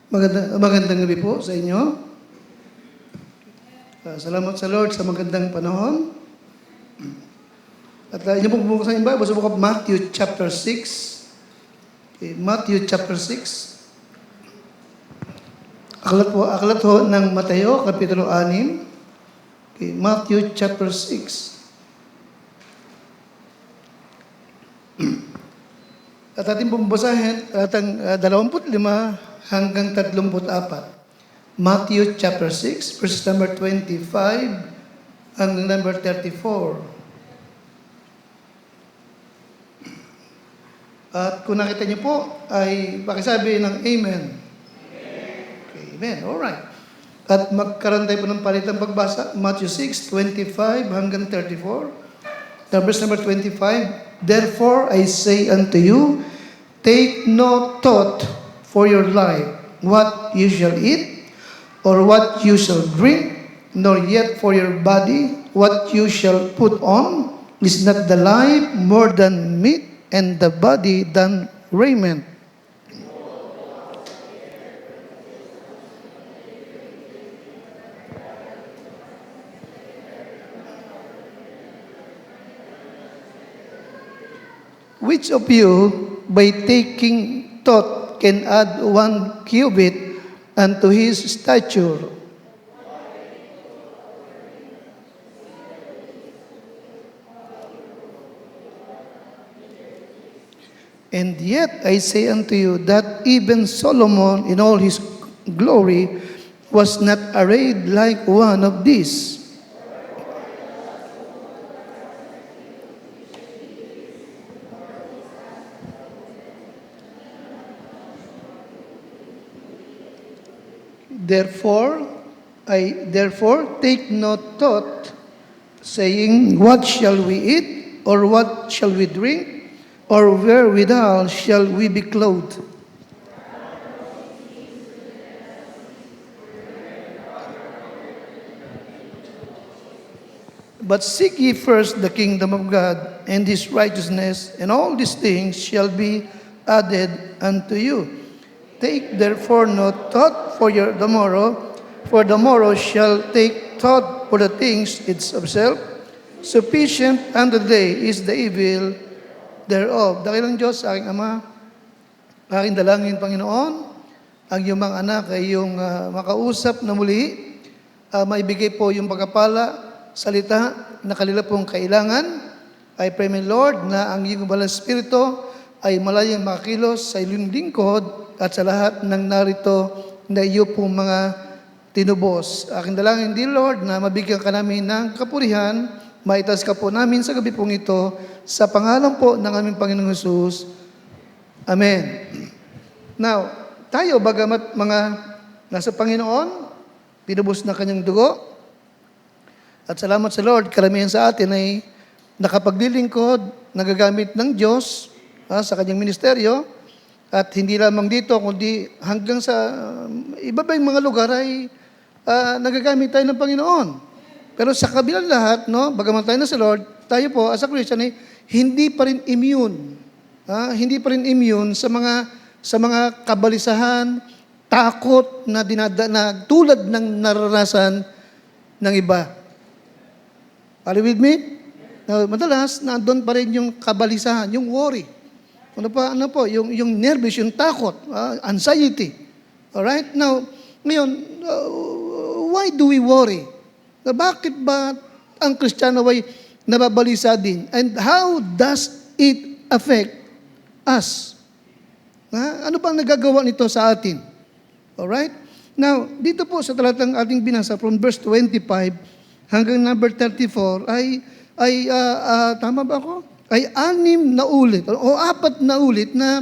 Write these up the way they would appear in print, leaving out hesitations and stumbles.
Magandang gabi po sa inyo. Salamat sa Lord sa magandang panahon. At inyo pong bubuksan yung Bible sa book of Matthew chapter 6. Okay, Matthew chapter 6. Aklat ho ng Mateo, kapitulo 6. Okay, Matthew chapter 6. At ating pong basahin, atang 25 hanggang 34. Matthew chapter 6, verse number 25 hanggang number 34. At kung nakita niyo po, ay pakisabi ng Amen. Okay, Amen. Alright. At magkaroon tayo po ng palitang pagbasa, Matthew 6, 25 hanggang 34. Verse number 25, Therefore I say unto you, take no thought for your life, what you shall eat, or what you shall drink, nor yet for your body, what you shall put on. Is not the life more than meat, and the body than raiment? Which of you, by taking thought, can add 1 cubit unto his stature? And yet I say unto you that even Solomon in all his glory was not arrayed like one of these. Therefore take no thought, saying, What shall we eat, or what shall we drink, or wherewithal shall we be clothed? But seek ye first the kingdom of God and his righteousness, and all these things shall be added unto you. Take therefore no thought for the morrow shall take thought for the things itself. Sufficient unto the day is the evil thereof. Dakilang Diyos, aking Ama, aking dalangin, Panginoon, ang iyong mga anak ay iyong makausap na muli, maibigay po yung pagkapala, salita na kanila pong kailangan. I pray, my Lord, na ang iyong balang Espiritu ay malayang makakilos sa iyong lingkod at sa lahat ng narito na iyo pong mga tinubos. Aking dalangin, dear Lord, na mabigyan ka namin ng kapurihan, maitas ka po namin sa gabi pong ito, sa pangalan po ng aming Panginoong Hesus. Amen. Now, tayo bagamat mga nasa Panginoon, tinubos na kanyang dugo, at salamat sa Lord, karamihan sa atin ay nakapaglilingkod, nagagamit ng Diyos sa kanyang ministeryo, at hindi lamang dito, kundi hanggang sa iba-ibang mga lugar ay nagagamit tayo ng Panginoon. Pero sa kabilang lahat, bagaman tayo na sa Lord, tayo po as a Christian ay hindi pa rin immune. Hindi pa rin immune sa mga kabalisahan, takot na tulad ng naranasan ng iba. Are you with me? Now, madalas, nandun pa rin yung kabalisahan, yung worry. Ano po, yung nervous, yung takot, anxiety. Alright? Now, ngayon, why do we worry? Bakit ba ang Kristiyano ay nababalisa din? And how does it affect us? Ano bang nagagawa nito sa atin? Alright? Now, dito po sa talatang ating binasa from verse 25 hanggang number 34 ay tama ba ako? Ay 6 na ulit o 4 na ulit na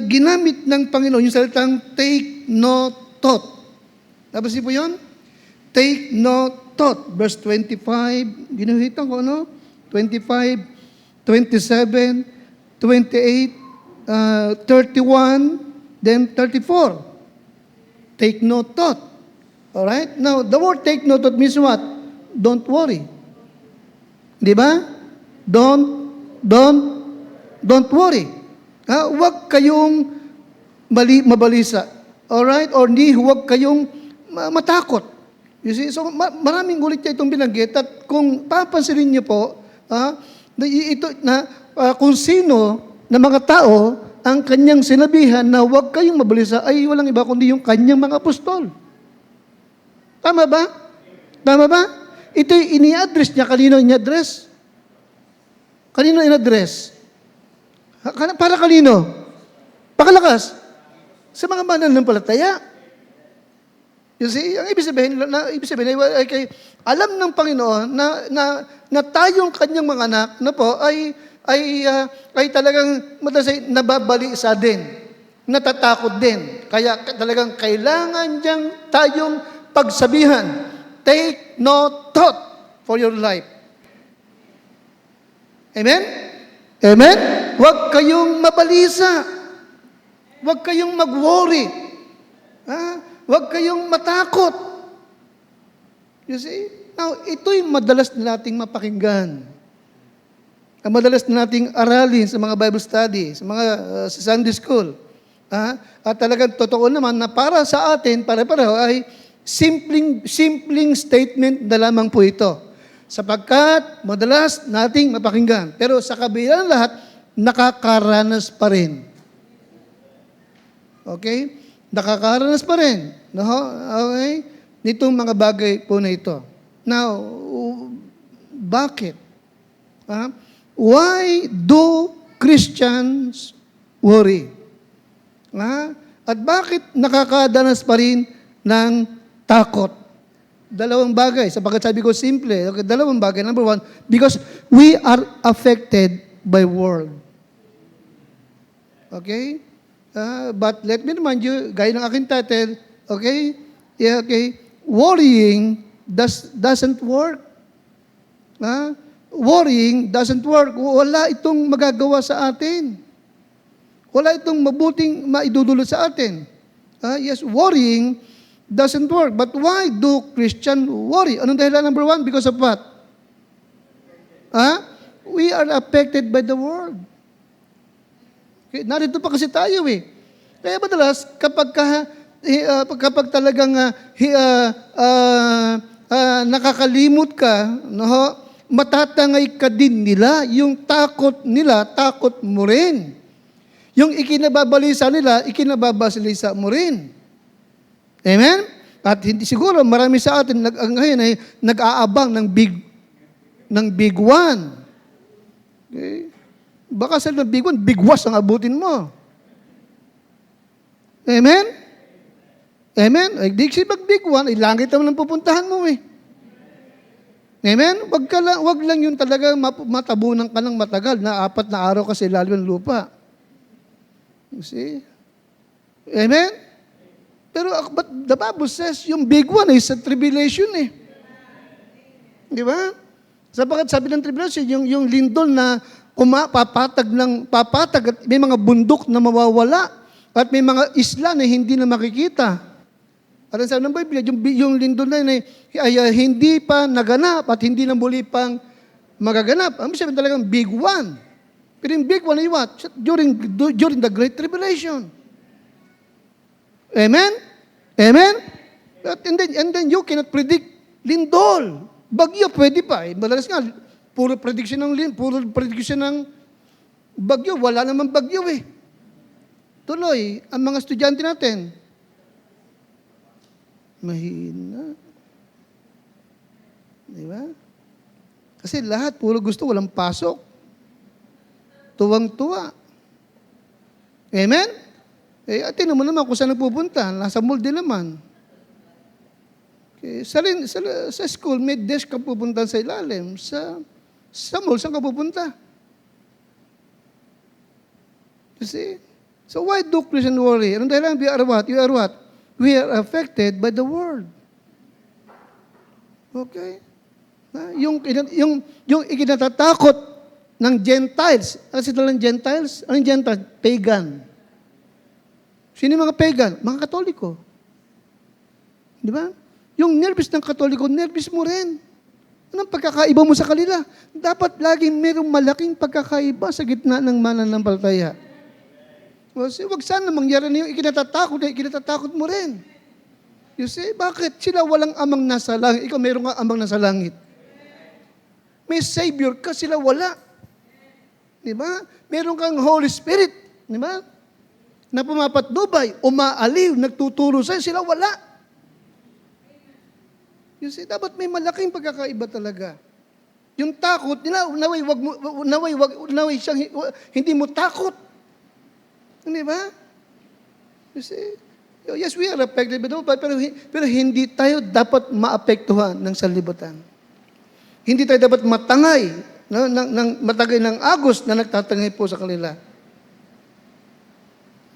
ginamit ng Panginoon yung salitang take no thought. Tapos po yun? Take no thought. Verse 25, ginuhitan ko, 25, 27, 28, 31, then 34. Take no thought. Alright? Now, the word take no thought means what? Don't worry. Di ba? Don't worry. Huwag kayong mabalisa. Alright? Or huwag kayong matakot. You see? So, maraming ulit niya itong binanggit. At kung papansinin niyo po, kung sino na mga tao ang kanyang sinabihan na huwag kayong mabalisa ay walang iba kundi yung kanyang mga apostol. Tama ba? Tama ba? Ito'y ini-address niya. Kanino ini-address? Kanino in-address? Para kanino? Pakalakas. Sa mga mananampalataya. You see, ang ibig sabihin ay alam ng Panginoon na tayong kanyang mga anak na po ay talagang madalas ay nababali sa din. Natatakot din. Kaya talagang kailangan diyang tayong pagsabihan. Take no thought for your life. Amen? Amen? Huwag kayong mabalisa. Huwag kayong mag-worry. Huwag kayong matakot. You see? Now, ito'y madalas nating mapakinggan. Ang madalas nating aralin sa mga Bible study, sa Sunday school. At talagang totoo naman na para sa atin, pare-pareho ay simpleng statement na lamang po ito. Sapagkat madalas nating mapakinggan. Pero sa kabila ng lahat, nakakaranas pa rin. Okay? Nakakaranas pa rin. No? Okay? Nitong mga bagay po na ito. Now, bakit? Why do Christians worry? At bakit nakakadanas pa rin ng takot? Dalawang bagay. Sapagkat sabi ko simple. Okay, dalawang bagay. Number one, because we are affected by world. Okay? But let me remind you, gaya ng aking title, okay? Yeah, okay. Worrying doesn't work. Worrying doesn't work. Wala itong magagawa sa atin. Wala itong mabuting maidudulot sa atin. Yes, worrying doesn't work. But why do Christians worry? Anong dahilan? Number one, because of what? We are affected by the world. Okay, narito pa kasi tayo eh. Kaya madalas, kapag talagang nakakalimot ka, matatangay ka din nila. Yung takot nila, takot mo rin. Yung ikinababalisa nila, ikinababalisa mo rin. Amen? At hindi siguro marami sa atin ngayon ay nag-aabang ng big one. Okay? Baka sa big one, big was ang abutin mo. Amen? Amen? Ay, di si big one, ay langit naman ang pupuntahan mo eh. Amen? Wag lang yung talaga matabunan ka ng matagal na 4 na araw kasi ilalim ng lupa. You see? Amen? Pero but the Bible says, yung big one ay sa tribulation eh. Di ba? Sapagkat sabi ng tribulation, yung lindol na papatag at may mga bundok na mawawala at may mga isla na hindi na makikita. At sabi ng Biblia, yung lindol na yun ay hindi pa naganap at hindi na muli pang magaganap. Ang sabi talagang big one. Pero yung big one ay what? During the Great Tribulation. Amen? Amen? And then you cannot predict lindol. Bagyo, pwede pa. Madalas nga, puro prediction ng bagyo. Wala namang bagyo eh. Tuloy, ang mga estudyante natin, mahina. Di ba? Kasi lahat, puro gusto, walang pasok. Tuwang-tuwa. Amen? Atin mo naman kung saan nagpupunta. Nasa mall din naman. Okay. Sa school, may desk ka pupunta sa ilalim. Sa mall, saan ka pupunta? You see? So why do Christians worry? Anong dahilan? We are what? You are what? We are affected by the world. Okay? Yung ikinatatakot ng Gentiles. Ano sila ng Gentiles? Anong Gentiles? Pagan. Sino yung mga pagan? Mga Katoliko. Di ba? Yung nervous ng Katoliko, nervous mo rin. Anong pagkakaiba mo sa kanila? Dapat laging mayroong malaking pagkakaiba sa gitna ng mananampalataya. Wag sana mangyari na yung ikinatatakot mo rin. You see, bakit? Sila walang amang nasa langit. Ikaw meron kang amang nasa langit. May Savior ka, sila wala. Di ba? Meron kang Holy Spirit. Di ba? Na pumapatnubay, umaaliw, nagtuturo sa'yo, sila wala. You see, dapat may malaking pagkakaiba talaga. Yung takot nila, naway siyang, hindi mo takot. Di ba? You see? Yes, we are affected by the world, pero hindi tayo dapat maapektuhan ng sanlibutan. Hindi tayo dapat matangay, no, matagay ng agos na nagtatangay po sa kanila.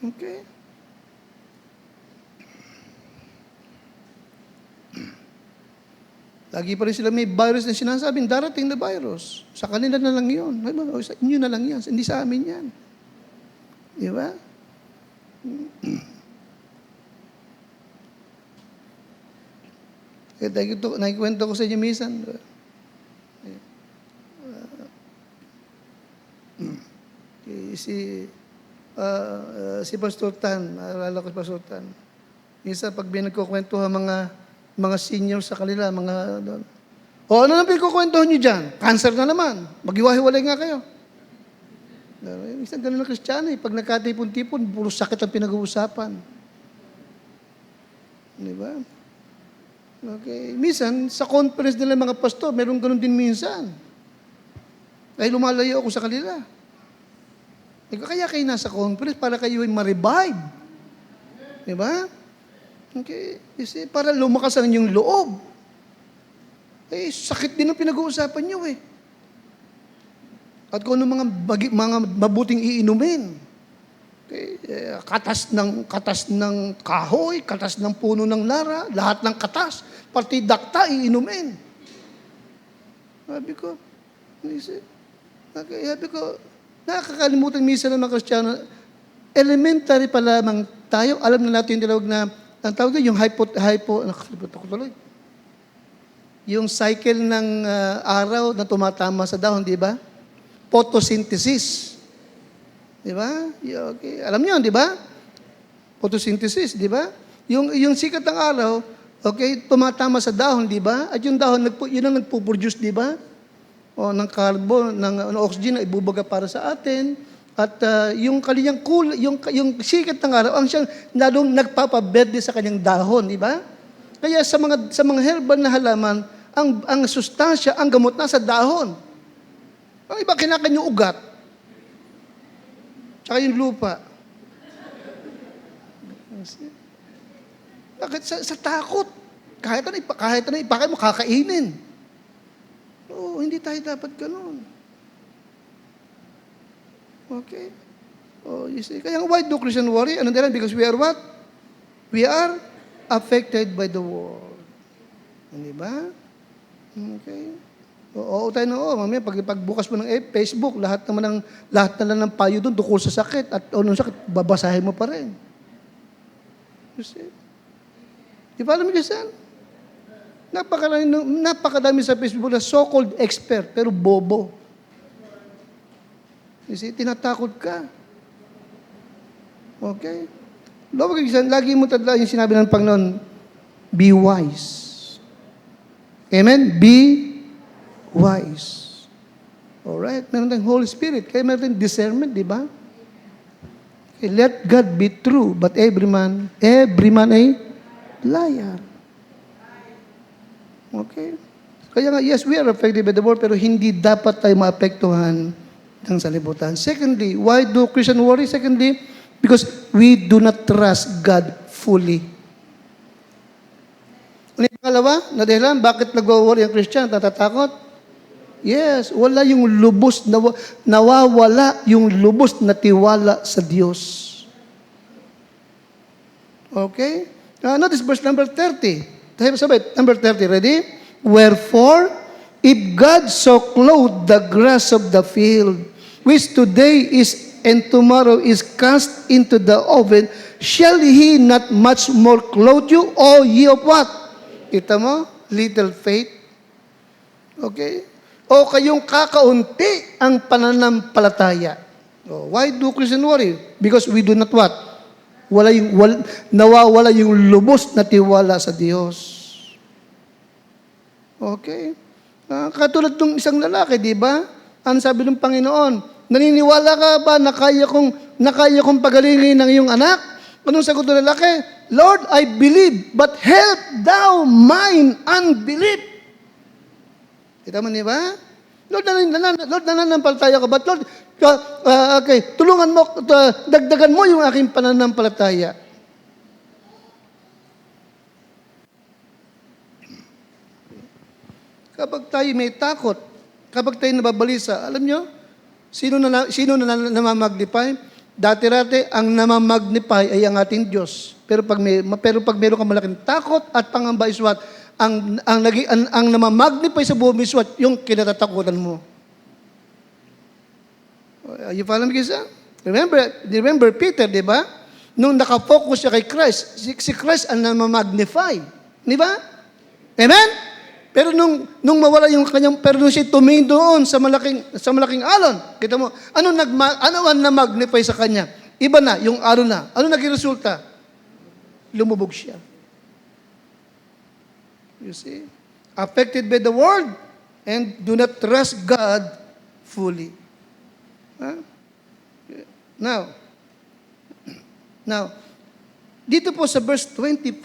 Okay? Lagi pa rin sila may virus na sinasabing, darating na virus. Sa kanila na lang yun. Sa inyo na lang yan. Hindi sa amin yan. Di ba? Nakikwento ko sa inyo minsan. Si Pastor Tan, naalala ko si Pastor Tan. Minsan pag binagkukwentuhan mga senior sa kanila, doon. O ano nang pinagkukwentuhan nyo dyan? Cancer na naman. Maghiwa-hiwalay nga kayo. Minsan ganun na Kristiyano pag nagkatipon-tipon, puro sakit ang pinag-uusapan. Di ba? Okay. Minsan, sa conference nila mga pastor, meron ganun din minsan. Ay lumalayo ako sa kanila. Kaya kayo nasa conference para kayo ay ma-revive. Di ba? Okay. Kasi para lumakas ang inyong loob. Sakit din ang pinag-uusapan nyo At kung ano mga mabuting iinumin. Okay. Katas ng kahoy, katas ng puno ng nara, lahat ng katas, pati dakta iinumin. Sabi ko, nakakalimutan minsan ng mga Kristiyano, elementary pa lamang tayo, alam na natin yung tinawag na, ang tawag doon, yung nakakalimutan ko tuloy. Yung cycle ng araw na tumatama sa dahon, di ba? Photosynthesis. Di ba? Okay. Alam niyo, di ba? Photosynthesis, di ba? Yung sikat ng araw, okay, tumatama sa dahon, di ba? At yung dahon, yun ang nagpo-produce, di ba? O ng carbon, ng oxygen na ibubaga para sa atin. At yung kanyang yung sikat ng araw, ang siyang lalong nagpapaberde sa kanyang dahon, di ba? Kaya sa mga herbal na halaman, ang sustansya, ang gamot nasa dahon. Ang iba kinakain yung ugat. Tsaka yung lupa. Bakit? Sa takot. Kahit ano ipakain mo, kakainin. Oo, hindi tayo dapat ganun. Okay? Oh, you see. Kaya why do Christian worry? Ano din? Because we are what? We are affected by the world. Hindi ba? Okay. Oo tayo na, mamaya pagbukas mo ng Facebook, lahat na lang ng payo doon tungkol sa sakit at anong sakit, babasahin mo pa rin. You see? Di ba alam niyo saan? Napakadami sa Facebook na so-called expert, pero bobo. You see, tinatakot ka. Okay? Lagi mo tadlaan yung sinabi ng Panginoon, be wise. Amen? Be wise. Alright? Meron tayong Holy Spirit. Kaya meron tayong discernment, di ba? Okay, let God be true, but every man a liar. Okay? Kaya nga, yes, we are affected by the world, pero hindi dapat tayo maapektuhan ng salibutan. Secondly, why do Christian worry? Secondly, because we do not trust God fully. Ano yung pangalawa? Na dahilan, bakit nag-worry ang Christian? Natatakot? Yes, wala yung lubos, nawawala yung lubos na tiwala sa Diyos. Okay? Notice verse number 30. Tayo sabay, number 30, ready? Wherefore, if God so clothed the grass of the field, which today is and tomorrow is cast into the oven, shall He not much more clothe you, O ye of what? Kita mo? Little faith. Okay? O kayong kakaunti ang pananampalataya. So, why do Christians worry? Because we do not what? Nawawala yung lubos na tiwala sa Diyos. Okay? Katulad ng isang lalaki, di ba? Ano sabi ng Panginoon? Naniniwala ka ba na kaya kong pagalingin ng iyong anak? Anong sagot ng lalaki? Lord, I believe, but help thou mine unbelief. Kita mo, di ba? Lord, nananampalataya ka ba? Lord, okay, tulungan mo, dagdagan mo yung aking pananampalataya. Kapag tayo may takot, kapag tayo nababalisa, alam nyo, sino na namamagnify? Dati-rati, ang namamagnify ay ang ating Diyos. Pero pag meron kang malaking takot at pangamba iswat, ang namamagnify sa buong iswat, yung kinatatakutan mo. You follow me, kisa? Remember Peter, di ba? Nung nakafocus siya kay Christ, si Christ ang namamagnify. Di ba? Amen? Pero nung mawala yung kanyang, pero nung siya tumingin doon sa malaking alon, kita mo, ano ang na-magnify sa kanya? Iba na, yung alon na. Ano naging resulta? Lumubog siya. You see? Affected by the world and do not trust God fully. Huh? Now, dito po sa verse 25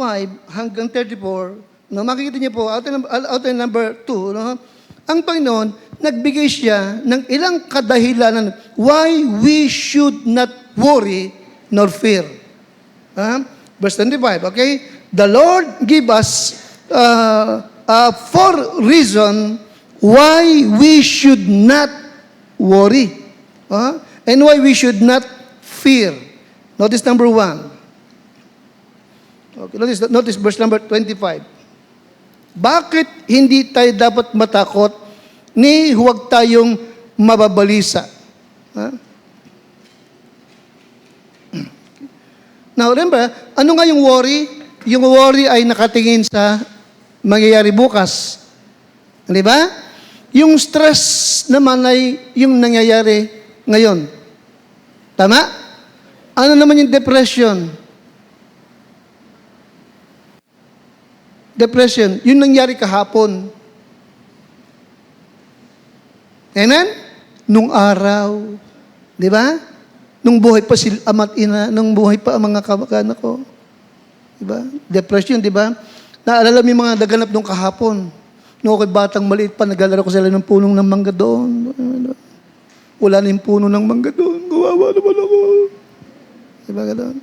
hanggang 34, no, makikita niyo po, outline number 2, no, ang Panginoon, nagbigay siya ng ilang kadahilanan why we should not worry nor fear. Verse 25, okay? The Lord give us 4 reasons why we should not worry. And why we should not fear. Notice number 1. Okay, notice verse number 25. Bakit hindi tayo dapat matakot ni huwag tayong mababalisa? Now, remember, ano nga yung worry? Yung worry ay nakatingin sa mangyayari bukas. Di ba? Yung stress naman ay yung nangyayari ngayon. Tama? Ano naman yung depression? Depression, yun nangyari kahapon. Amen? Nung araw. Di ba? Nung buhay pa sila ama't ina, nung buhay pa ang mga kamag-anak ko. Di ba? Depression, di ba? Naalala mo yung mga naganap nung kahapon. Nung ako'y batang maliit pa, naglalaro ko sila ng punong ng mangga doon. Wala na yung puno ng mangga doon. Kawawa naman ako. Di ba gano'n?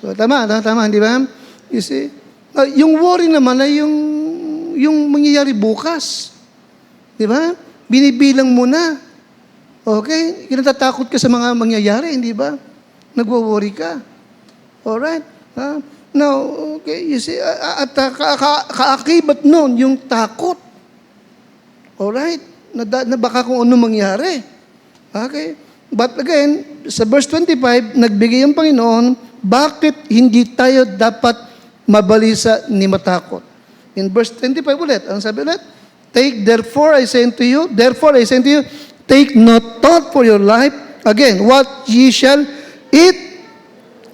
So, tama, di ba? You see? Yung worry naman ay yung mangyayari bukas. Di ba? Binibilang mo na. Okay? Kinatatakot ka sa mga mangyayari, hindi ba? Nagwo-worry ka. Alright? Now, okay, you see, at kaakibat nun, yung takot. Alright? Na baka kung ano mangyari. Okay? But again, sa verse 25, nagbigay ang Panginoon, bakit hindi tayo dapat mabalisa ni matakot? In verse 25 ulit, ang sabi ulit, therefore I say unto you, take no thought for your life, again, what ye shall eat,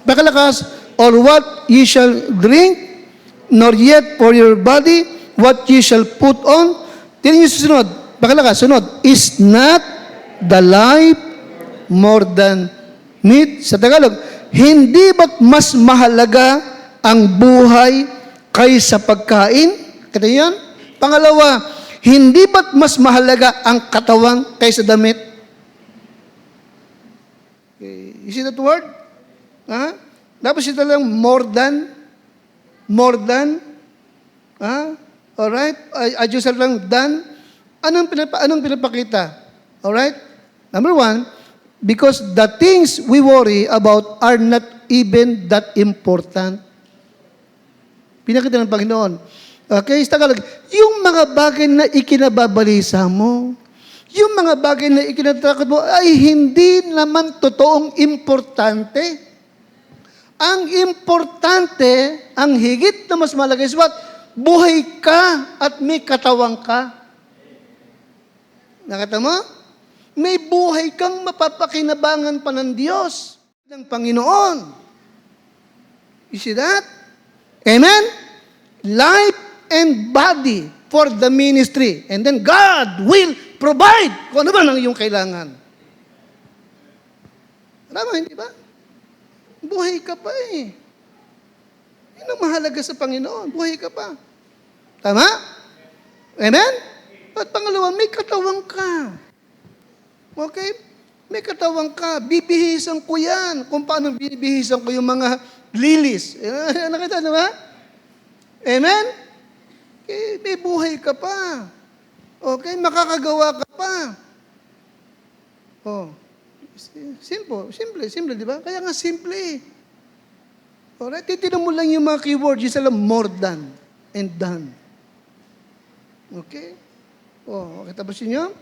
pakalakas, or what ye shall drink, nor yet for your body, what ye shall put on. Tingnan niyo susunod, pakalakas, sunod, is not the life more than meat? Sa Tagalog, hindi ba't mas mahalaga ang buhay kaysa pagkain? Kita yan? Pangalawa, hindi ba't mas mahalaga ang katawang kaysa damit? Okay. You see that word? Dapat siya lang more than. Alright? Adjust lang than. Anong pinapakita? Alright? Number 1, because the things we worry about are not even that important. Pinakita ng Panginoon. Okay, sa Tagalog, yung mga bagay na ikinababalisa mo, yung mga bagay na ikinatakot mo, ay hindi naman totoong importante. Ang importante, ang higit na mas malagay is what? Buhay ka at may katawang ka. Nakita mo? may buhay kang mapapakinabangan pa ng Diyos, ng Panginoon. You see that? Amen? Life and body for the ministry. And then God will provide kung ano ba ang iyong kailangan. Tama, hindi ba? Buhay ka pa eh. Yun ang mahalaga sa Panginoon. Buhay ka pa. Tama? Amen? At pangalawa, may katawan ka. Okay? May katawan ka. Bibihisan ko yan. Kung paano binibihisan ko yung mga lilis. Nakita na ba? Amen? Okay, may buhay ka pa. Okay? Makakagawa ka pa. Oh. Simple, di ba? Kaya nga simple. Alright? Titinan mo lang yung mga keywords. Yung sila more than and done. Okay? Oh, okay, tapos yun.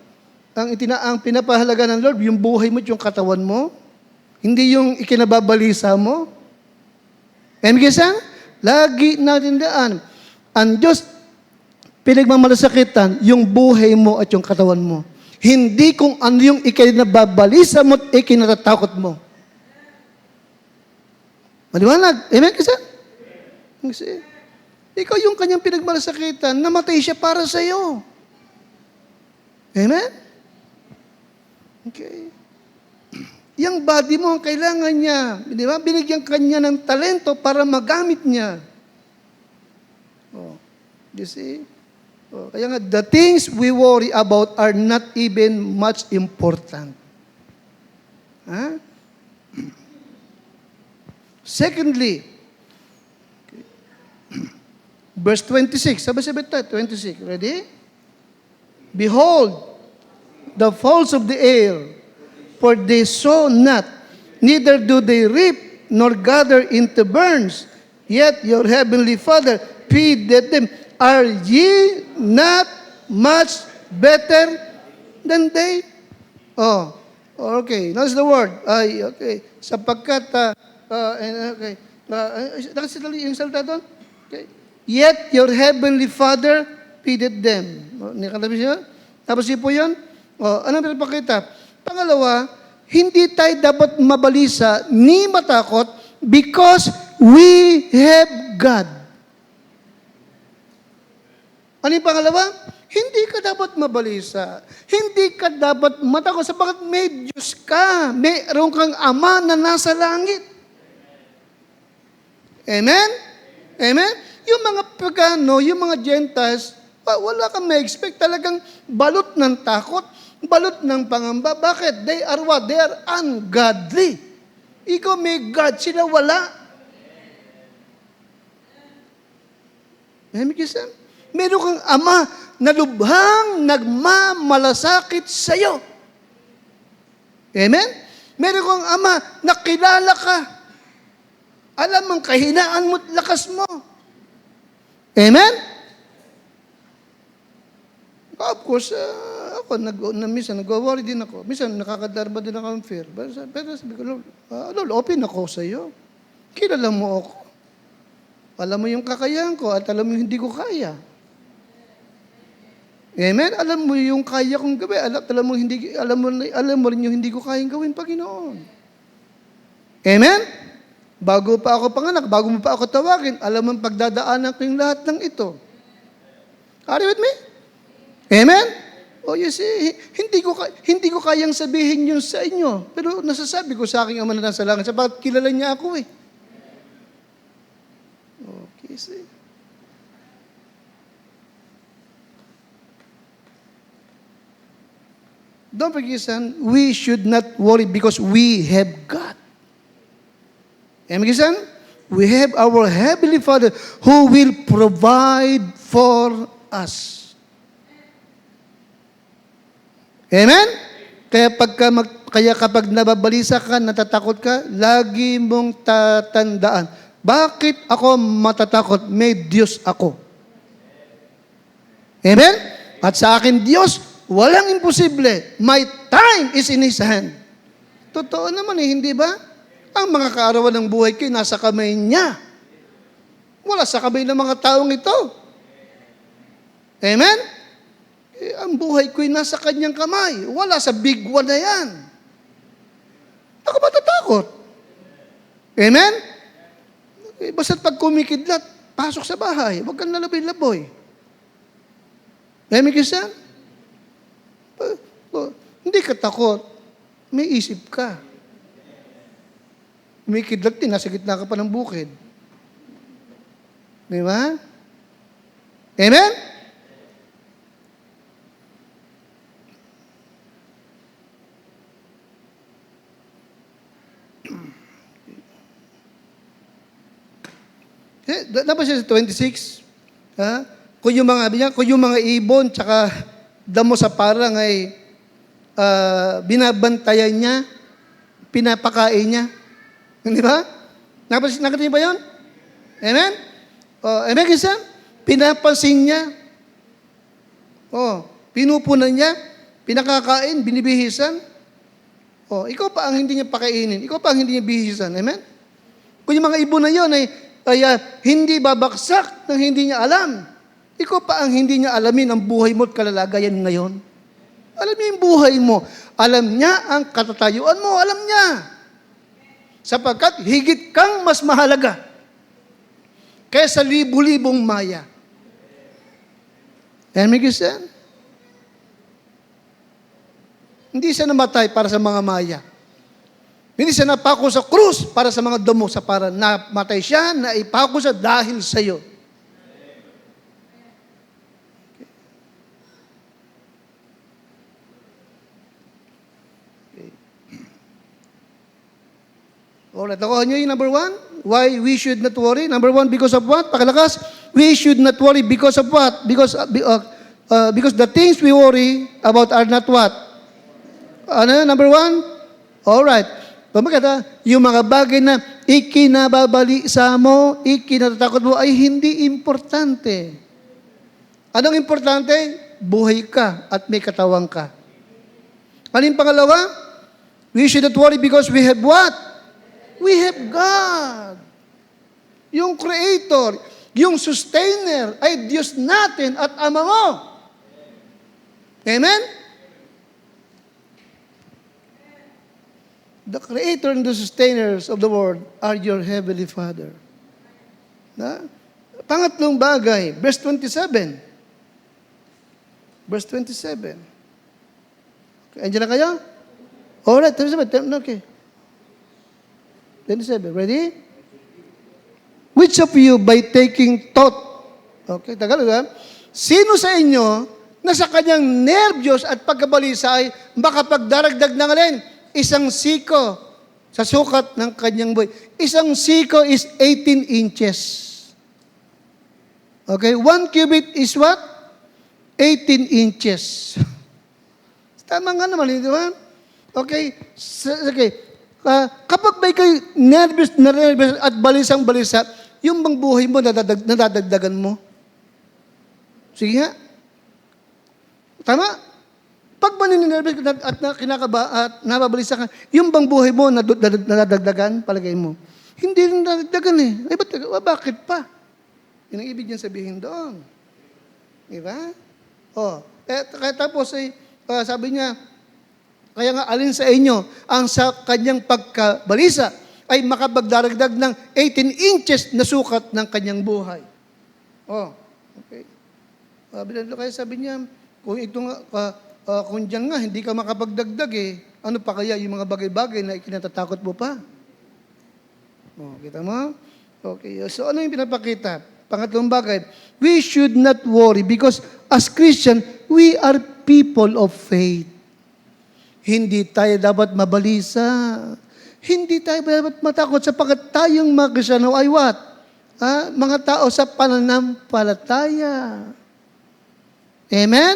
Ang pinapahalaga ng Lord, yung buhay mo at yung katawan mo. Hindi yung ikinababalisa mo. And kasi, lagi natin daan. Ang Diyos, pinagmamalasakitan yung buhay mo at yung katawan mo. Hindi kung ano yung ikinababalisa mo at ikinatatakot mo. Maliwanag. Amen kasi? Kasi, ikaw yung kanyang pinagmalasakitan, namatay siya para sa iyo. Amen? Okay. Yung body mo, kailangan niya. Di ba? Binigyan kanya ng talento para magamit niya. Oh. You see? Oh. Kaya nga, the things we worry about are not even much important. Huh? Secondly, verse 26. Sabi-sabi tayo, 26. Ready? Behold, the fowls of the air, for they sow not, neither do they reap, nor gather into barns, yet your heavenly Father feedeth them. Are ye not much better than they? Oh, okay. That's the word. Ay, okay. Sapagkat, okay. Nakasitali yung salita doon? Okay. Yet your heavenly Father feedeth them. Nakatabi siya? Tapos yun po yun? Anong pinapakita? Pangalawa, hindi tayo dapat mabalisa ni matakot because we have God. Ano yung pangalawa? Hindi ka dapat mabalisa. Hindi ka dapat matakot sapagat may Diyos ka. Mayroon kang Ama na nasa langit. Amen? Amen? Yung mga pagano, yung mga Gentiles, wala kang ma-expect talagang balot ng takot, balot ng pangamba. Bakit? They are what? They are ungodly. Ikaw may God, sila wala. Meron kang Ama na lubhang nagmamalasakit sa iyo. Amen? Meron kang Ama na kilala ka. Alam ang kahinaan mo at lakas mo. Amen? Of course, ako, minsan nag-worry din ako. Minsan nakakadarba din ako ng fear. Pero sabi ko, Lord, open ako sa iyo. Kilala mo ako. Alam mo yung kakayahan ko at alam mo yung hindi ko kaya. Amen? Alam mo yung kaya kong gawin. Alam mo rin yung hindi ko kayang gawin, Panginoon. Amen? Bago pa ako panganak, bago mo pa ako tawagin, alam mo pagdadaanan ko yung lahat ng ito. Are you with me? Amen? Oh, you see, hindi ko kayang sabihin yun sa inyo. Pero nasasabi ko sa aking Ama na nasa langit, sapagat kilala niya ako eh. Okay, see. Don't forget, son, we should not worry because we have God. Amen, son? We have our Heavenly Father who will provide for us. Amen? Kaya kapag nababalisa ka, natatakot ka, lagi mong tatandaan, bakit ako matatakot? May Diyos ako. Amen? At sa akin Diyos, walang imposible. My time is in His hand. Totoo naman eh, hindi ba? Ang mga kaarawan ng buhay ko, nasa kamay niya. Wala sa kamay ng mga taong ito. Amen? Ang buhay ko'y nasa kanyang kamay. Wala sa big one na yan. Ako matatakot. Amen? Basta't pag kumikidlat, pasok sa bahay. Huwag kang nalaboy-laboy. Amen, Christian? Hindi ka takot. May isip ka. Kumikidlat din, nasa gitna ka pa ng bukid. Di ba? Amen? Dapat siya sa 26. Ha? Kung yung mga ibon tsaka damo sa parang ay binabantayan niya, pinapakain niya. Di ba? Nakita niyo ba yun? Amen? Amen, kasi pinapansin niya. Pinupunan niya, pinakakain, binibihisan. Ikaw pa ang hindi niya pakainin. Ikaw pa ang hindi niya bihisan. Amen? Kung yung mga ibon na yun ay hindi babaksak ng hindi niya alam. Ikaw pa ang hindi niya alamin ang buhay mo at kalalagayan ngayon. Alam niya yung buhay mo. Alam niya ang katatayuan mo. Alam niya. Sapagkat higit kang mas mahalaga kaysa libu-libong maya. Amen, Christian? Hindi siya namatay para sa mga maya. Hindi siya napako sa krus para sa mga damo, sa para namatay siya, naipako siya dahil sa iyo. Okay. Alright, nakuha niyo yung number 1? Why we should not worry? Number 1, because of what? Pakalakas, we should not worry because of what? Because the things we worry about are not what? Ano, number 1? Alright. Pagkata, yung mga bagay na ikinababalisa mo, ikinatatakot mo, ay hindi importante. Anong importante? Buhay ka at may katawang ka. Ano yung pangalawa? We should not worry because we have what? We have God. Yung Creator, yung Sustainer, ay Diyos natin at Ama mo. Amen? The Creator and the Sustainers of the world are your Heavenly Father. Pangatlong bagay, verse 27. Verse 27. Okay, andiyan na kayo? Alright, 27. Okay. 27. Ready? Which of you by taking thought, okay, Tagalog ha? Sino sa inyo na sa kanyang nervyos at pagkabalisa ay makapagdaragdag ng alin? Isang siko sa sukat ng kanyang buhay. Isang siko is 18 inches. Okay? 1 cubit is what? 18 inches. Tama nga naman, di ba? Okay? Okay. Kapag may kayo nervous at balisang-balisa, yung bang buhay mo, nadadagdagan mo? Sige nga. Tama? Pag maninervous at kinakaba at nababalisa ka, yung bang buhay mo nadadagdagan, palagay mo? Hindi rin nadadagdagan eh. Ay, bakit pa? Yun ang ibig niyang sabihin doon. Di ba? Kaya tapos sabi niya, kaya nga alin sa inyo ang sa kanyang pagkabalisa ay makapagdaragdag ng 18 inches na sukat ng kanyang buhay. Okay. Kaya sabi niya, kung ito nga, kung dyan nga, hindi ka makapagdagdag ano pa kaya yung mga bagay-bagay na ikinatatakot mo pa? Kita mo? Okay, so ano yung pinapakita? Pangatlong bagay, we should not worry because as Christian, we are people of faith. Hindi tayo dapat mabalisa. Hindi tayo dapat matakot sapagkat tayong mga Kristiyano ay what? Mga tao sa pananampalataya. Amen?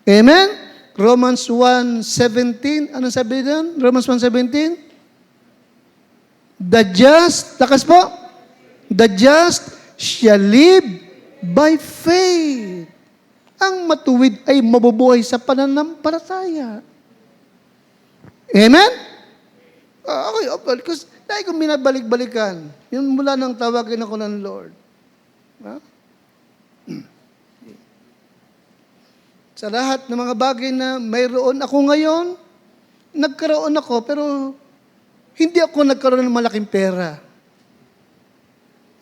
Amen? Romans 1:17. Anong sabi doon? Romans 1:17. The just, takas po, the just shall live by faith. Ang matuwid ay mabubuhay sa pananampalataya. Amen? Okay, because dahil kung binabalik-balikan, yun mula nang tawagin ako ng Lord. Sa lahat ng mga bagay na mayroon ako ngayon, nagkaroon ako, pero hindi ako nagkaroon ng malaking pera.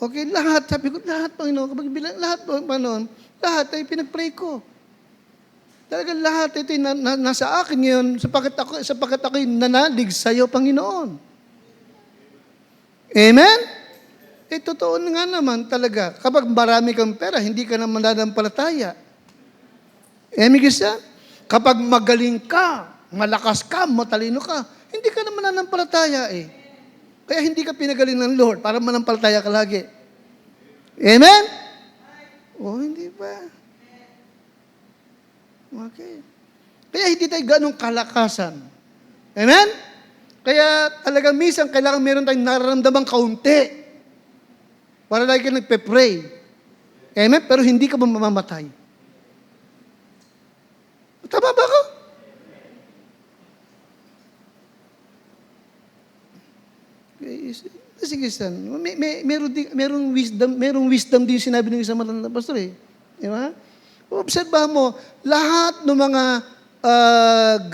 Okay, lahat, sabi ko, lahat, Panginoon, kapag bilang, lahat, Panginoon, lahat ay pinag-pray ko. Talagang lahat ito nasa akin ngayon sapagkat ako'y nanalig sa iyo, Panginoon. Amen? Totoo nga naman talaga. Kapag marami kang pera, hindi ka na mananampalataya. Amen, kasi kapag magaling ka, malakas ka, matalino ka, hindi ka na mananampalataya eh. Kaya hindi ka pinagaling ng Lord para manampalataya ka lagi. Amen? Hindi ba? Okay. Kaya hindi tayo ganong kalakasan. Amen? Kaya talagang minsan kailangan meron tayong nararamdamang kaunti para lagi ka nagpe-pray. Amen? Pero hindi ka mamamatay. Tama ba ako? Sige, son. Merong wisdom din sinabi ng isang matanda pastor eh. Di ba? Obserbahan mo, lahat ng mga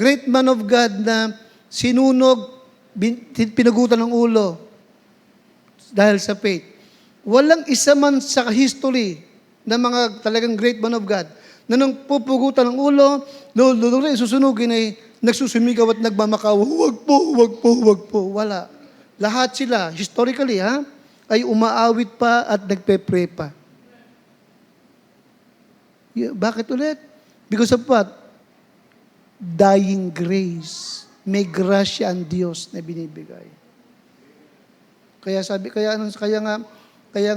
great man of God na sinunog, pinagutan ng ulo dahil sa faith. Walang isa man sa history ng mga talagang great man of God na nung pupugutan ng ulo, susunugin ay nagsusumigaw at nagmamakaw, huwag po. Wala. Lahat sila, historically, ay umaawit pa at nagpe-pray pa. Bakit ulit? Because of what? Dying grace. May grasya ang Diyos na binibigay. Kaya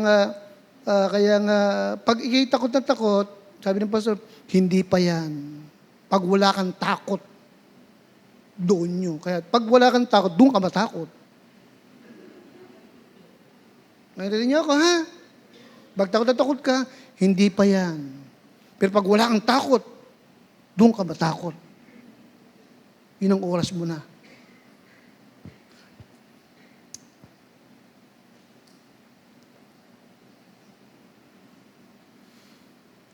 nga, pag ikay takot na takot, sabi ng pastor, hindi pa yan. Pag wala kang takot, doon nyo. Kaya pag wala kang takot, doon ka matakot. Naintindihan niyo ako, ha? Pag takot na takot ka, hindi pa yan. Pero pag wala kang takot, doon ka matakot. Yun ang oras mo na.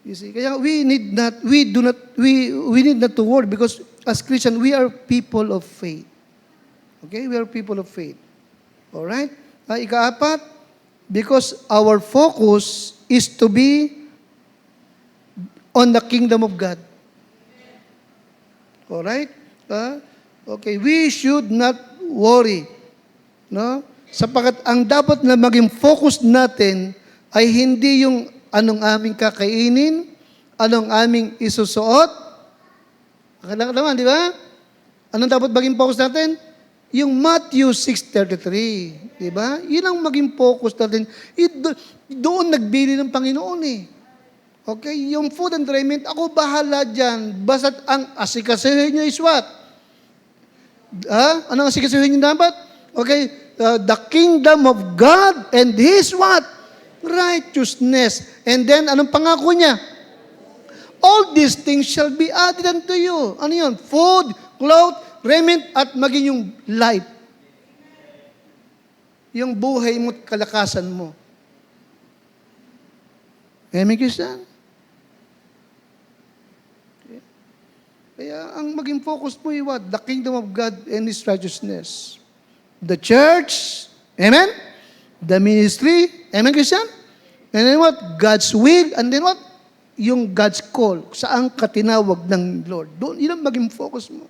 You see, kaya we need not to worry because as Christians, we are people of faith. Okay? We are people of faith. Alright? Ika-apat, because our focus is to be on the kingdom of God. Alright? Okay, we should not worry. No? Sapagkat ang dapat na maging focus natin ay hindi yung anong aming kakainin, anong aming isusuot. Kailangan naman, di ba? Anong dapat maging focus natin? Yung Matthew 6:33, di ba? Yun ang maging focus natin. Doon nagbili ng Panginoon eh. Okay? Yung food and raiment, ako bahala dyan. Basta't ang asikasuhin nyo is what? Anong asikasuhin nyo dapat? Okay? The kingdom of God and His what? Righteousness. And then, anong pangako niya? All these things shall be added unto you. Ano yun? Food, clothes, raiment, at maging yung life. Yung buhay mo at kalakasan mo. Amen, Christian? Okay. Kaya ang maging focus mo ay what? The kingdom of God and His righteousness. The church, amen? The ministry, amen, Christian? And then what? God's will, and then what? Yung God's call, saan ka tinawag ng Lord. Doon, yun ang maging focus mo.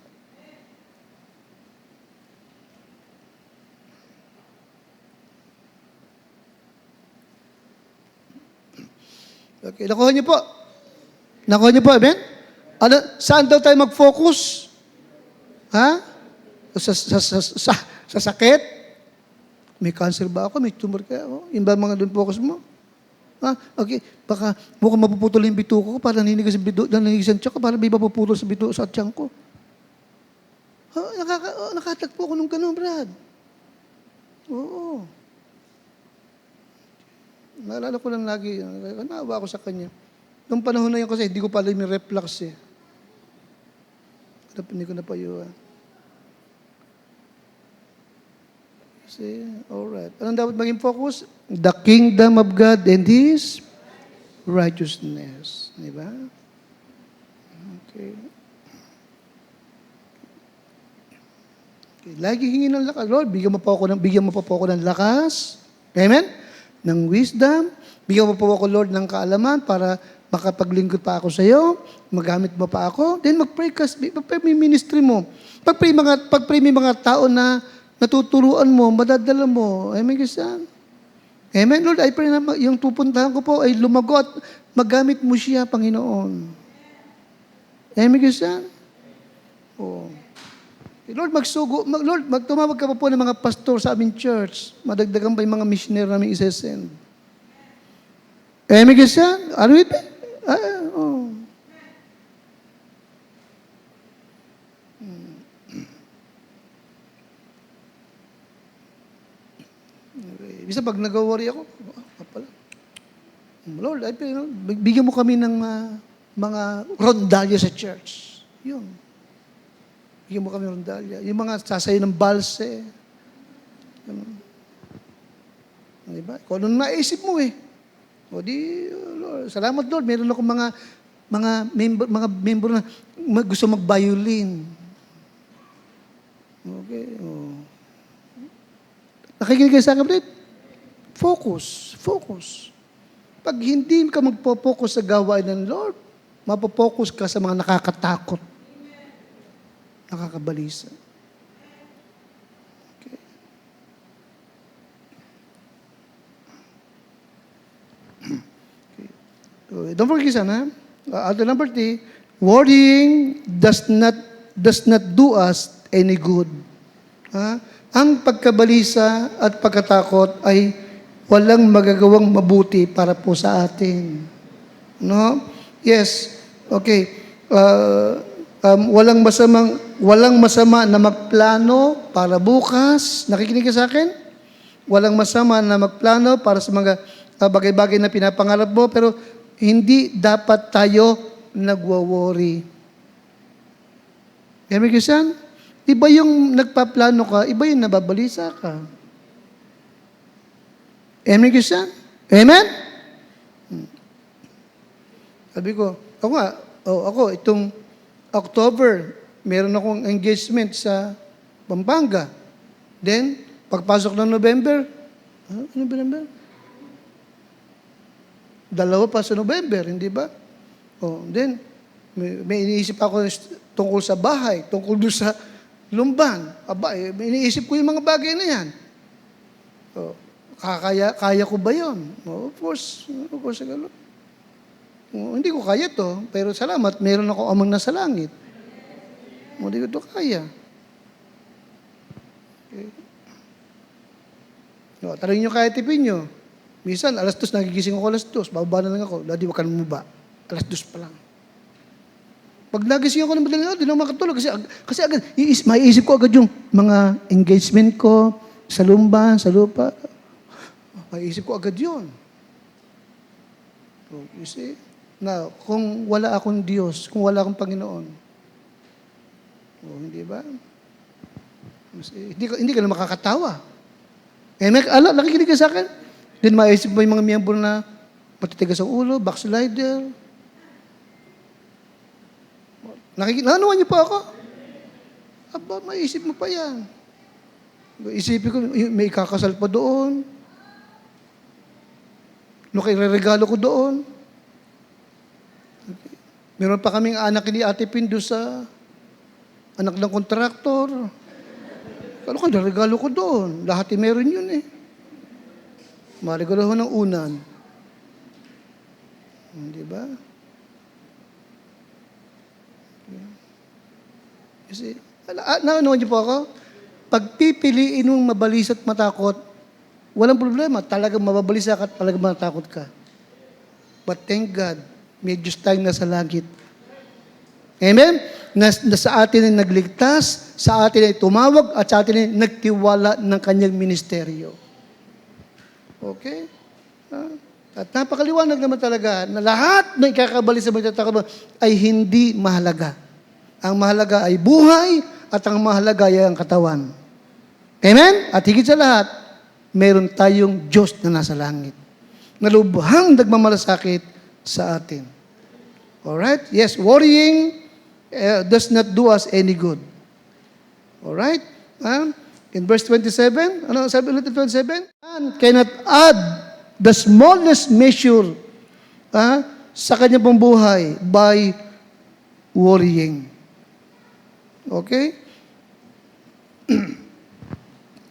Okay, nakuha niyo po. Nakuha niyo po, amen? Saan daw tayo mag-focus? Ha? Sa sakit? May cancer ba ako? May tumor ka? Yung ba mga doon focus mo? Okay, baka mukhang mapuputol yung bituko ko para naninig sa tiyan ko, para may mapuputol sa bituko sa tiyan ko. Nakatagpo ako nung ganun, Brad. Oo. Naalala ko lang lagi, naawa ako sa kanya. Nung panahon na yun kasi, hindi ko pala yung reflux eh. Hindi ko napayuhan. See? Alright. Anong dapat maging focus? The kingdom of God and His righteousness. Di ba? Okay. Okay. Okay. Lagi hingi ng lakas. Lord, bigyan mo pa po ako ng lakas. Amen? Ng wisdom. Bigyan mo po ako, Lord, ng kaalaman para makapaglingkod pa ako sa iyo. Magamit mo pa ako. Then mag-pray ka. Mag-pray may ministry mo. Pag-pray may mga tao na natuturuan mo, madadala mo. Amen, Kristiyan? Amen, Lord. I pray na yung pupuntahan ko po ay lumago at magamit mo siya, Panginoon. Amen, Kristiyan? Oo. Lord, Lord, magtumawag ka pa po ng mga pastor sa aming church. Madagdagan pa yung mga missionary namin isesend. Amen, Kristiyan? Are we? Oh. Bisa pag nag-worry ako, pala. Lord, bigyan mo kami ng mga rondalya sa church. Yun. Bigyan mo kami ng rondalya. Yung mga sasayo ng balse. Diba? Kung anong naisip mo eh. O di, Lord, salamat Lord, meron akong mga member na gusto mag-violin. Okay. Oh. Nakikinig kayo sa akin, kapatid? Focus. Pag hindi ka magpo-focus sa gawain ng Lord, mapopokus ka sa mga nakakatakot. Nakakabalisa. Okay. Okay. So, don't forget, sana, number 3, worrying does not do us any good. Ang pagkabalisa at pagkatakot ay walang magagawang mabuti para po sa atin. No? Yes. Okay. Walang masama na magplano para bukas. Nakikinig ka sa akin? Walang masama na magplano para sa mga bagay-bagay na pinapangarap mo, pero hindi dapat tayo nagwo-worry. Amen, Kristiyan? Iba yung nagpaplano ka, iba yung nababalisa ka. Amen, Kristiyan? Amen? Sabi ko, ako, itong October, meron akong engagement sa Pampanga. Then, pagpasok ng November, ano ba November? 2 pa sa November, hindi ba? Then, may iniisip ako tungkol sa bahay, tungkol doon sa lumban. Iniisip ko yung mga bagay na yan. Kaya ko ba yun? Of course, gano'n. Hindi ko kaya to, pero salamat, meron ako amang nasa langit. Hindi ko to kaya. Okay. Tanongin nyo kaya tipin nyo. Minsan, 2:00, nagigising ako 2:00, bababa na lang ako. Daddy, wag ka naman ba? 2:00 pa lang. Pag nagising ako ng madaling di na makatulog. Kasi agad, maiisip ko agad yung mga engagement ko sa lumban, sa lupa. Maiisip ko agad yun. So, you see? Now, kung wala akong Diyos, kung wala akong Panginoon, hindi ba? Hindi ka na makakatawa. Nakikinig ka sa akin? Then maisip mo yung mga miyembro na matitigas ang ulo, backslider. Nanuwan niyo pa ako? Maisip mo pa yan. Isipin ko, may kakasal pa doon. Kay regalo ko doon. Okay. Meron pa kaming anak ni Ate Pindo sa anak ng kontraktor. Regalo ko doon. Lahat meron yun eh. Marigalo ho ng unan. Di ba? Kasi, naanoan niyo po ako? Pag pipiliin mong mabalis at matakot, walang problema. Talagang mababalisa ka at talagang matakot ka. But thank God, may Diyos tayong nasa langit. Amen? Na sa atin ay nagligtas, sa atin ay tumawag, at sa atin ay nagtiwala ng kanyang ministeryo. Okay? At napakaliwanag naman talaga na lahat ng ikakabali sa mga tatakot ay hindi mahalaga. Ang mahalaga ay buhay at ang mahalaga ay ang katawan. Amen? At higit sa lahat, meron tayong Diyos na nasa langit. Na lubhang nagmamalasakit sa atin. Alright? Yes, worrying does not do us any good. Alright? In verse 27, ano sabi ulit ng 27? And cannot add the smallest measure sa kanyang pong buhay by worrying. Okay?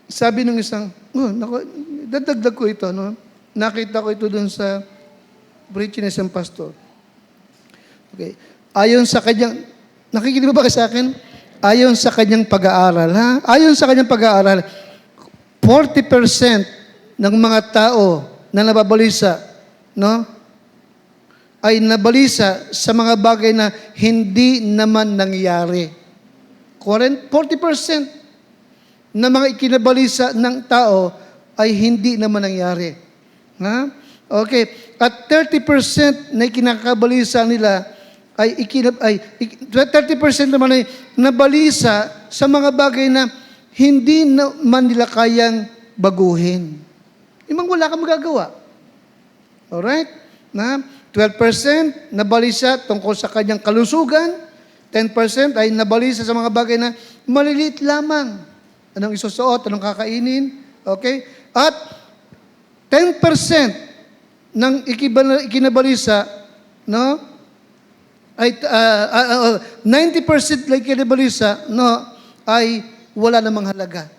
Sabi ng isang, dadagdag ko ito, no? Nakita ko ito dun sa preaching ng isang pastor. Okay. Ayon sa kanyang, nakikinig ba kayo sa akin? Ayon sa kanyang pag-aaral, Ayon sa kanyang pag-aaral, 40% ng mga tao na nababalisa, no? Ay nabalisa sa mga bagay na hindi naman nangyari. 40% na mga ikinabalisa ng tao ay hindi naman nangyari. Okay. At 30% na ikinakabalisa nila ay 30% naman ay nabalisa sa mga bagay na hindi naman nila kayang baguhin. Imang wala kang magagawa. Alright? 12% nabalisa tungkol sa kanyang kalusugan. 10% ay nabalisa sa mga bagay na maliliit lamang. Anong isusuot, anong kakainin. Okay? At 10% ng ikinabalisa, no? Ay 90% like ikinabalisa, no, ay wala namang halaga.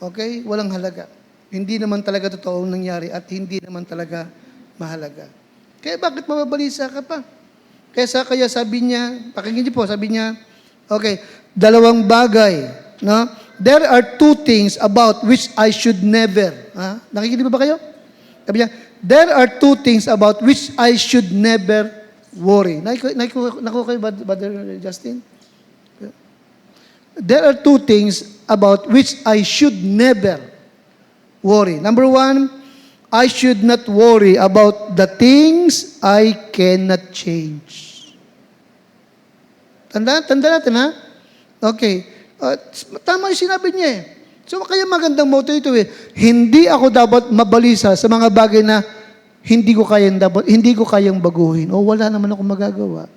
Okay? Walang halaga. Hindi naman talaga totoong nangyari at hindi naman talaga mahalaga. Kaya bakit mababalisa ka pa? Kaya sabi niya, pakinggan niyo po, sabi niya, okay, dalawang bagay, no? There are two things about which I should never. Nakikinig ba kayo? Sabi niya, there are two things about which I should never worry. Nakuha kayo, Brother Justin? There are two things about which I should never worry. Number one, I should not worry about the things I cannot change. Tanda natin, Okay. Tama yung sinabi niya eh. So, kaya magandang motto ito eh. Hindi ako dapat mabalisa sa mga bagay na hindi ko kayang baguhin. O wala naman ako magagawa.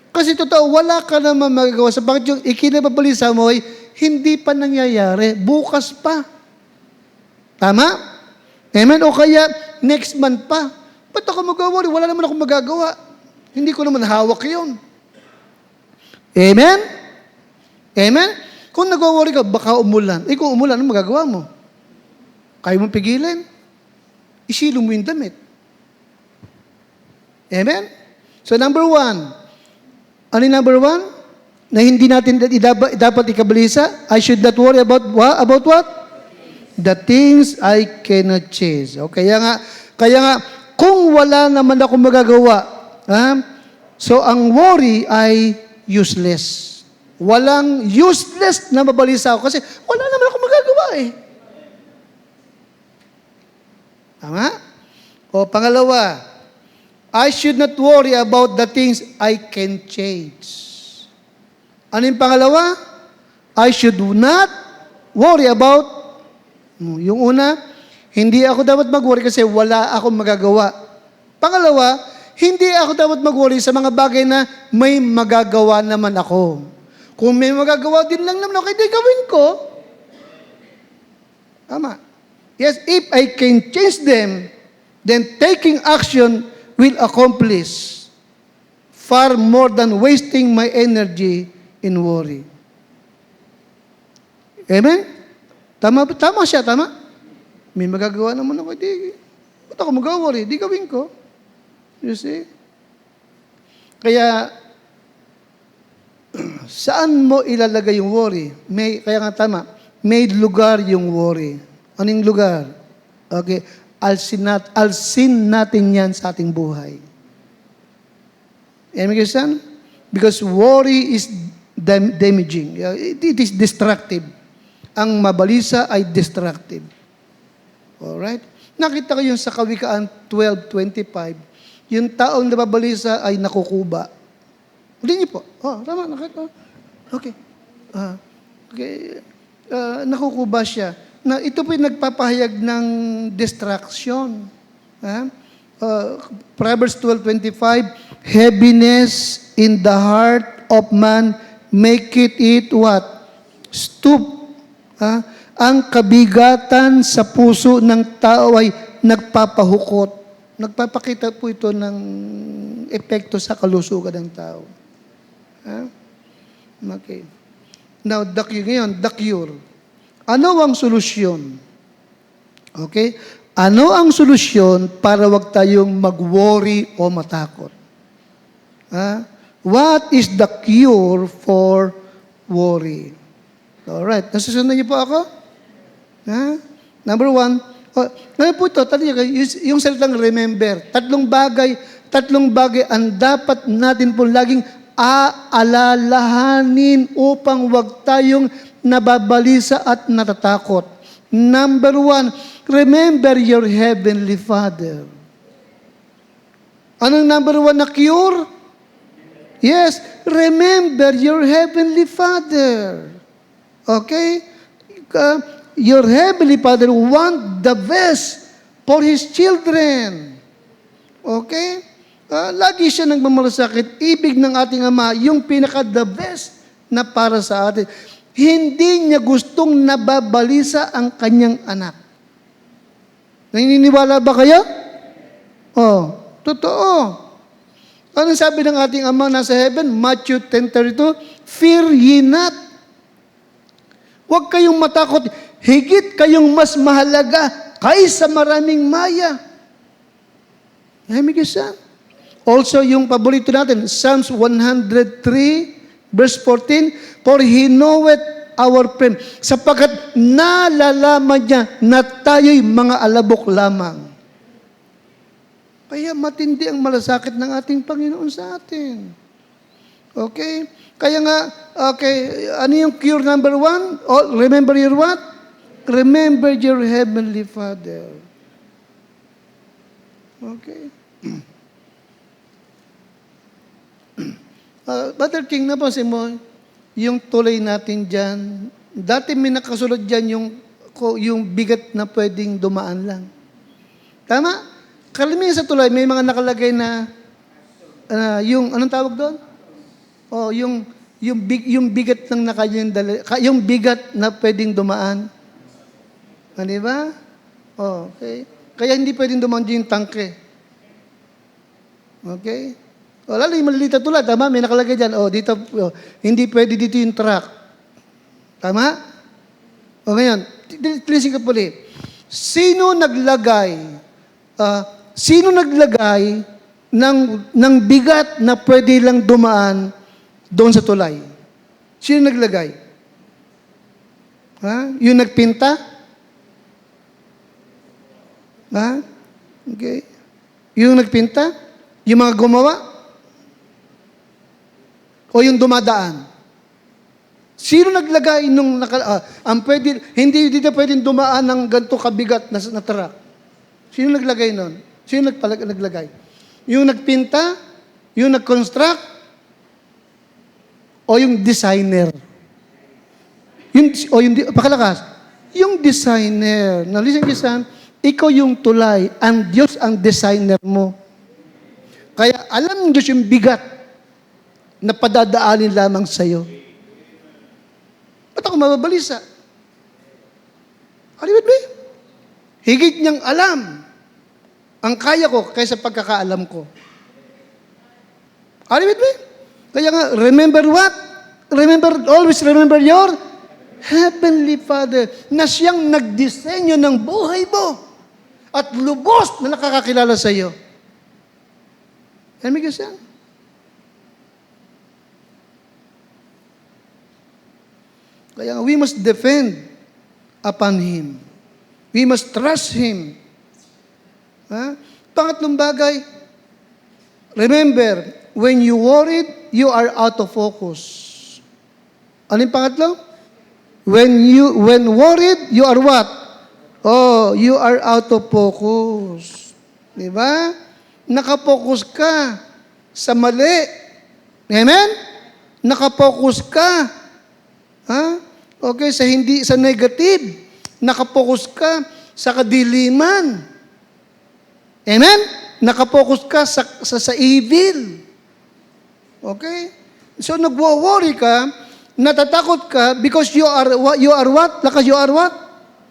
Kasi totoo, wala ka naman magagawa. Sa bakit yung ikinababalisa mo ay hindi pa nangyayari. Bukas pa. Tama? Amen? O kaya, next month pa. Ba't ako magawa? Wala naman ako magagawa. Hindi ko naman hawak yun. Amen? Amen? Kung nag-worry ka, baka umulan. Kung umulan, ano magagawa mo? Kaya mong pigilan? Isilo mo yung damit. Amen? So number one, ano yung number one? Na hindi natin dapat ikabalisa? I should not worry about what? The things I cannot change. O, kaya nga, kung wala naman ako magagawa, so ang worry ay useless. Walang useless na mabalisa ako kasi wala naman ako magagawa eh. Tama? O pangalawa, I should not worry about the things I can change. Ano yung pangalawa? I should not worry about, yung una, hindi ako dapat mag-worry kasi wala akong magagawa. Pangalawa, hindi ako dapat mag-worry sa mga bagay na may magagawa naman ako. Kung may magagawa din lang naman ako, hindi gawin ko. Tama. Yes, if I can change them, then taking action will accomplish far more than wasting my energy in worry. Amen? Tama siya, tama? May magagawa naman ako, ba't ako mag-worry? Di gawin ko. You see? Kaya, saan mo ilalagay yung worry? Kaya nga tama, may lugar yung worry. Anong lugar? Okay, alsin natin yan sa ating buhay. Amen, son? Because worry is damaging. It is destructive. Ang mabalisa ay destructive. Alright? Nakita ko yung sa Kawikaan 12:25, yung taong nababalisa ay nakukuba. Hindi niyo po. Tama, nakita. Okay. Okay. Nakukuba siya. Ito po yung nagpapahayag ng distraction. Proverbs 12:25, heaviness in the heart of man maketh it what? Stoop. Ang kabigatan sa puso ng tao ay nagpapahukot. Nagpapakita po ito ng epekto sa kalusugan ng tao. Okay. Now, the cure. Ano ang solusyon? Okay? Ano ang solusyon para wag tayong mag-worry o matakot? What is the cure for worry? Alright. Nasusunod niyo po ako? Number one, ngayon po ito, yung salitang remember, tatlong bagay ang dapat natin po laging aalalahanin upang wag tayong nababalisa at natatakot. Number one, remember your Heavenly Father. Anong number one na cure? Yes, remember your Heavenly Father. Okay? Your Heavenly Father want the best for His children. Okay? Lagi siya nagmamalasakit. Ibig ng ating Ama, yung pinaka-the best na para sa atin. Hindi niya gustong nababalisa ang kanyang anak. Naniniwala ba kayo? Totoo. Anong sabi ng ating Ama nasa heaven? Matthew 10:32, fear ye not. Huwag kayong matakot. Higit kayong mas mahalaga kaysa maraming maya. Also, yung paborito natin, Psalms 103, verse 14, for He knoweth our frame, sapagkat nalalaman niya na tayo'y mga alabok lamang. Kaya matindi ang malasakit ng ating Panginoon sa atin. Okay? Kaya nga, okay, ano yung cure number one? Remember your what? Remember your Heavenly Father. Okay? Brother King, napansin mo, yung tulay natin dyan, dati may nakasulat dyan yung bigat na pwedeng dumaan lang. Tama? Kalimihan sa tulay, may mga nakalagay na, yung, anong tawag doon? Yung bigat ng yung bigat na pwedeng dumaan. Di ba? Okay. Kaya hindi pwedeng dumaan dyan yung tangke. Okay? Lalo yung maliliit na tulad, tama? May nakalagay dyan, dito, hindi pwede dito yung truck. Tama? Ngayon, tilisin ka puli. Sino naglagay ng bigat na pwede lang dumaan doon sa tulay? Sino naglagay? Yung nagpinta? Okay. Yung nagpinta? Yung mga gumawa? O yung dumadaan? Sino naglagay nung hindi dito pwedeng dumaan ng ganito kabigat na truck? Sino naglagay nun? Sino naglagay? Yung nagpinta? Yung nag-construct? O yung designer? Pakalakas. Yung designer. Now listen, ikaw yung tulay. Ang Diyos ang designer mo. Kaya alam ng Diyos yung bigat na padadaanin lamang sa'yo. Ba't ako mababalisa? Are you with me? Higit niyang alam ang kaya ko kaysa pagkakaalam ko. Are you with me? Kaya nga, remember what? Always remember your Heavenly Father na siyang nagdisenyo ng buhay mo at lubos na nakakakilala sa iyo. Yan may kasi yan. Kaya we must depend upon Him. We must trust Him. Pangatlong bagay, remember, when you worried, you are out of focus. Ano yung pangatlo? When worried, you are what? You are out of focus. Di ba? Nakapokus ka sa mali. Amen? Nakapokus ka. Okay, sa negative. Nakapokus ka sa kadiliman. Amen? Nakapokus ka sa evil. Okay? So nagwo-worry ka, natatakot ka because you are what? Lakas, you are what?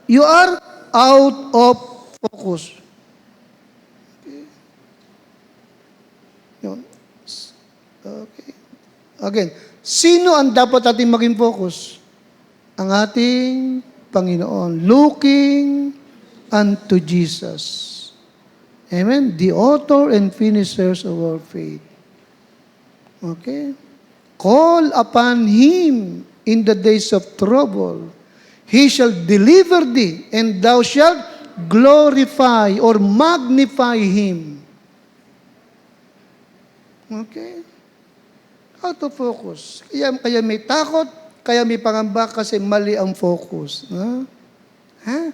You are out of focus. Okay. Yun. Okay. Again, sino ang dapat ating maging focus? Ang ating Panginoon. Looking unto Jesus. Amen? The author and finishers of our faith. Okay? Call upon Him in the days of trouble. He shall deliver thee, and thou shalt glorify or magnify Him. Okay? Out of focus. Kaya may takot, kaya may pangamba kasi mali ang focus. Ha?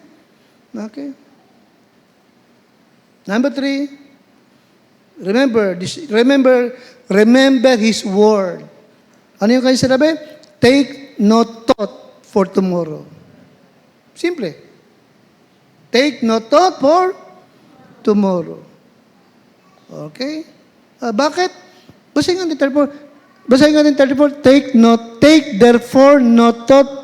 Okay? Number 3, remember His word. Ano yung kayo sinabi? Take no thought for tomorrow. Simple. Take no thought for tomorrow. Okay? Bakit? Basahin nga din 34. Take therefore no thought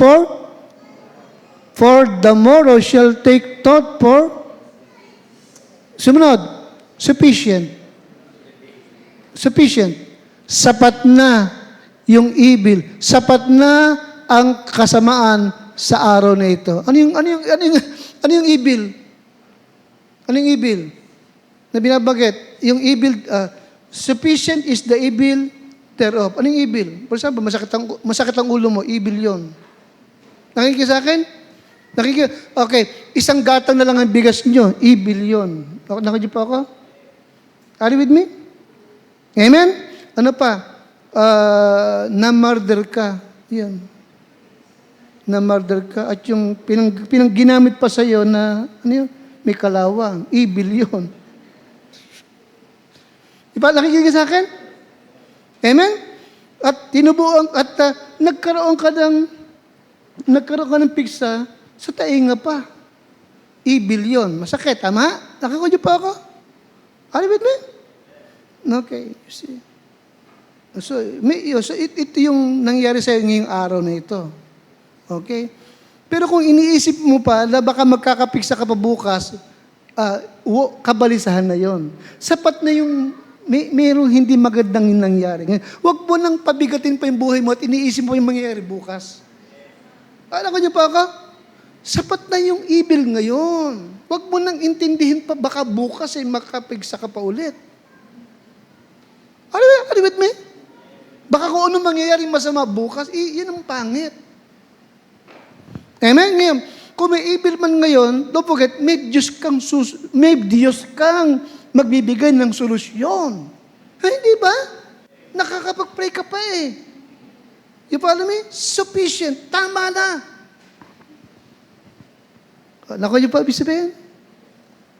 for the morrow shall take thought for sumunod, sufficient. Sapat na yung evil. Sapat na ang kasamaan sa araw na ito. Ano yung evil? Ano yung evil? Na binabanggit? Yung evil, sufficient is the evil thereof. Ano yung evil? For example, masakit ang ulo mo, evil yon. Nakikita sa akin? Okay, isang gatang na lang ang bigas nyo, evil yun. Nakikita po ako? Are you with me? Amen? Ano pa? Na-murder ka. Yan. Na-murder ka. At yung ginamit pa sa'yo na, ano yun? May kalawang. Evil yun. Diba? Nakikita sa akin? Amen? At tinubuan, at nagkaroon ka ng piksa sa tainga pa. Evil yun. Masakit, tama? Nakakudyo pa ako? Are you with me? Okay, you see. So ito yung nangyari sa'yo ngayong araw na ito. Okay? Pero kung iniisip mo pa na baka magkakapiksa ka pa bukas, kabalisahan na yon. Sapat na yung mayroong hindi magandang nangyari. Huwag mo nang pabigatin pa yung buhay mo at iniisip mo yung mangyayari bukas. Alam ko niyo pa ako? Sapat na yung evil ngayon. Huwag mo nang intindihin pa, baka bukas ay makapigsa ka pa ulit. Are you with me? Baka kung anong mangyayaring masama bukas, yun ang pangit. Amen? Ngayon, kung may evil man ngayon, don't forget, may Diyos kang magbibigay ng solusyon. Hindi ba? Nakakapag-pray ka pa eh. You follow me? Sufficient. Tama na. Naku yung pa ibig sabihin?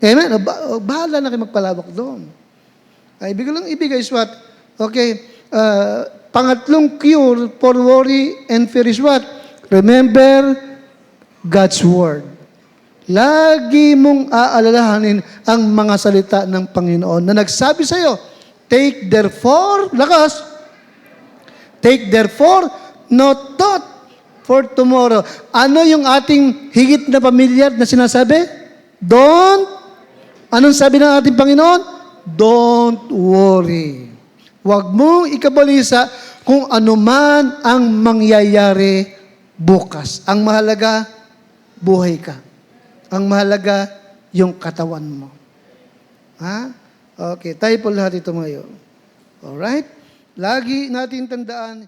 Amen? Bahala na kayo magpalawak doon. Ibig lang ibigay is what? Okay. Pangatlong cure for worry and fear is what? Remember God's Word. Lagi mong aalalahanin ang mga salita ng Panginoon na nagsabi sa iyo, take therefore no thought for tomorrow. Ano yung ating higit na pamilyar na sinasabi? Anong sabi ng ating Panginoon? Don't worry. Huwag mong ikabalisa kung ano man ang mangyayari bukas. Ang mahalaga, buhay ka. Ang mahalaga, yung katawan mo. Ha? Okay, tayo po lahat ito ngayon. Alright? Lagi natin tandaan,